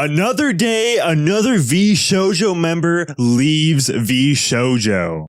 Another day, another Vshojo member leaves Vshojo.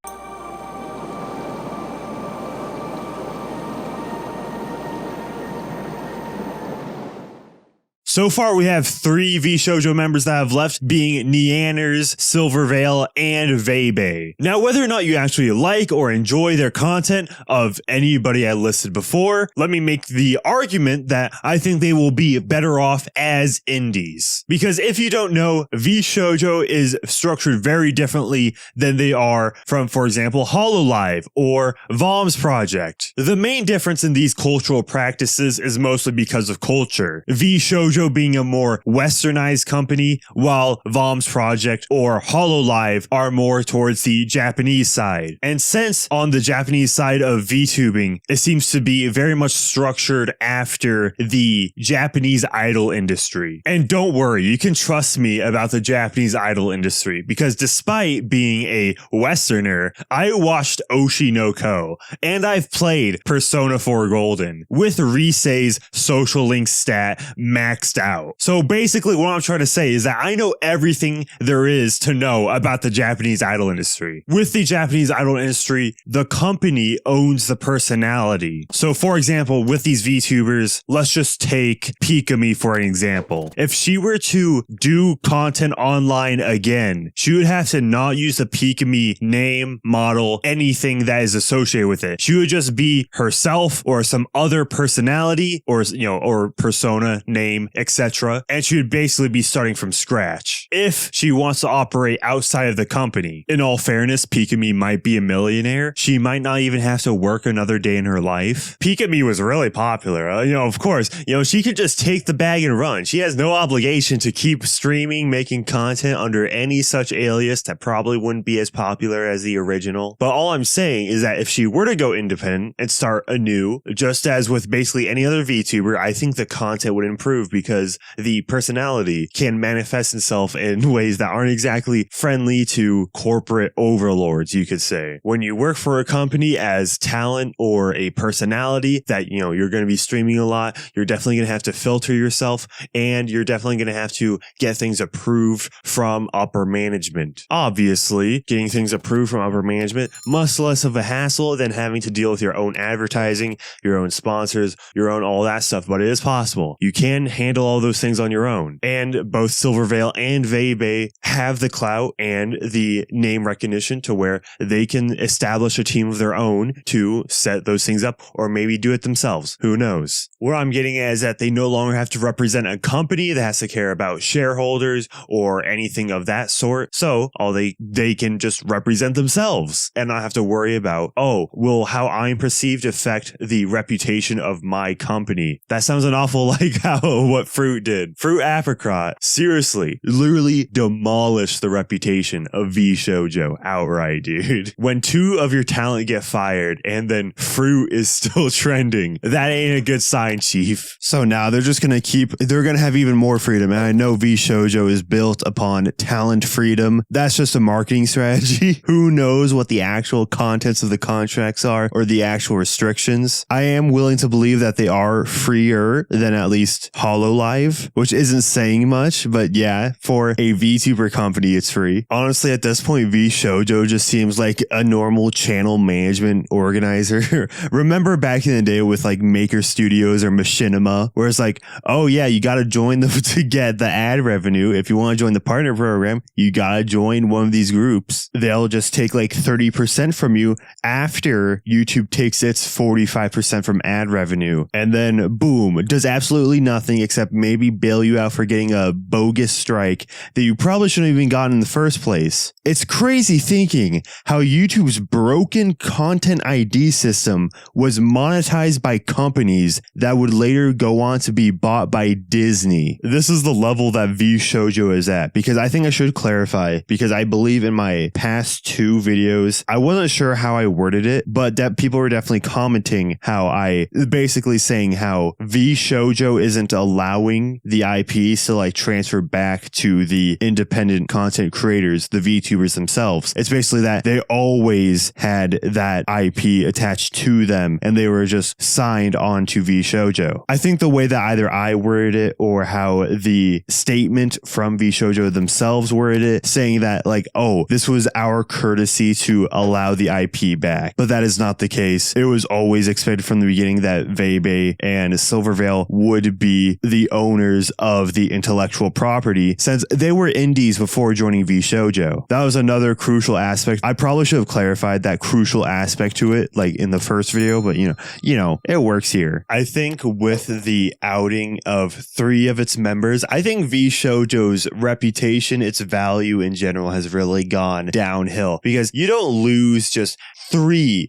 So far, we have 3 Vshojo members that have left, being Nyanners, Silvervale, and Veibae. Now, whether or not you actually like or enjoy their content of anybody I listed before, let me make the argument that I think they will be better off as indies. Because if you don't know, Vshojo is structured very differently than they are from, for example, Hololive or Vom's project. The main difference in these cultural practices is mostly because of culture. Vshojo being a more westernized company, while Vom's project or Hololive are more towards the Japanese side. And since on the Japanese side of VTubing, it seems to be very much structured after the Japanese idol industry. And don't worry, you can trust me about the Japanese idol industry, because despite being a Westerner, I watched Oshi no Ko, and I've played Persona 4 Golden with Risei's social link stat maxed out. So basically what I'm trying to say is that I know everything there is to know about the Japanese idol industry. With the Japanese idol industry, the company owns the personality. So for example, with these VTubers, let's just take Pikami for an example. If she were to do content online again, she would have to not use the Pikami name, model, anything that is associated with it. She would just be herself or some other personality or persona, name, etc. And she would basically be starting from scratch. If she wants to operate outside of the company, in all fairness, Pikami might be a millionaire. She might not even have to work another day in her life. Pikami was really popular. Of course, she could just take the bag and run. She has no obligation to keep streaming, making content under any such alias that probably wouldn't be as popular as the original. But all I'm saying is that if she were to go independent and start anew, just as with basically any other VTuber, I think the content would improve, because the personality can manifest itself in ways that aren't exactly friendly to corporate overlords, you could say. When you work for a company as talent or a personality that, you're going to be streaming a lot, you're definitely going to have to filter yourself, and you're definitely going to have to get things approved from upper management. Obviously, getting things approved from upper management, much less of a hassle than having to deal with your own advertising, your own sponsors, your own all that stuff, but it is possible. You can handle all those things on your own. And both Silvervale and Veibae have the clout and the name recognition to where they can establish a team of their own to set those things up, or maybe do it themselves. Who knows? What I'm getting at is that they no longer have to represent a company that has to care about shareholders or anything of that sort. So they can just represent themselves and not have to worry about, will how I'm perceived affect the reputation of my company? That sounds an awful like what Froot did. Froot Apricot, seriously, literally demolished the reputation of Vshojo outright, dude. When 2 of your talent get fired and then Froot is still trending, that ain't a good sign, chief. So now they're going to have even more freedom. And I know Vshojo is built upon talent freedom. That's just a marketing strategy. Who knows what the actual contents of the contracts are or the actual restrictions. I am willing to believe that they are freer than at least Hololive, which isn't saying much, but yeah, for a VTuber company, it's free. Honestly, at this point, Vshojo just seems like a normal channel management organizer. Remember back in the day with like Maker Studios or Machinima, where it's like, oh yeah, you got to join to get the ad revenue. If you want to join the partner program, you got to join one of these groups. They'll just take like 30% from you after YouTube takes its 45% from ad revenue. And then boom, does absolutely nothing except maybe bail you out for getting a bogus strike that you probably shouldn't have even gotten in the first place. It's crazy thinking how YouTube's broken content ID system was monetized by companies that would later go on to be bought by Disney. This is the level that Vshojo is at, because I think I should clarify, because I believe in my past 2 videos, I wasn't sure how I worded it, but that people were definitely commenting how I basically saying how Vshojo isn't allowed allowing the IPs to like transfer back to the independent content creators, the VTubers themselves. It's basically that they always had that IP attached to them and they were just signed on to Vshojo. I think the way that either I worded it or how the statement from Vshojo themselves worded it, saying that like, oh, this was our courtesy to allow the IP back. But that is not the case. It was always expected from the beginning that Veibae and Silvervale would be the owners of the intellectual property since they were indies before joining Vshojo. That was another crucial aspect. I probably should have clarified that crucial aspect to it like in the first video, but you know, it works here. I think with the outing of 3 of its members, I think Vshojo's reputation, its value in general has really gone downhill because you don't lose just three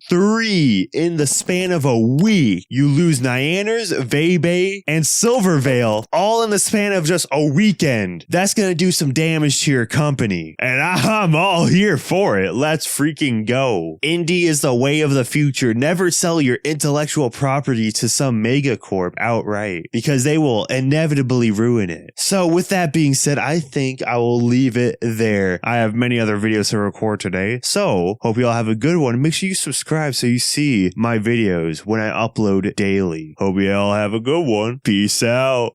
in the span of a week. You lose Nyanners, Veibae, and Silvervale all in the span of just a weekend. That's gonna do some damage to your company. And I'm all here for it. Let's freaking go. Indie is the way of the future. Never sell your intellectual property to some megacorp outright because they will inevitably ruin it. So with that being said, I think I will leave it there. I have many other videos to record today, so hope you all have a good one. Make sure you subscribe so you see my videos when I upload daily. Hope you all have a good one. Peace out.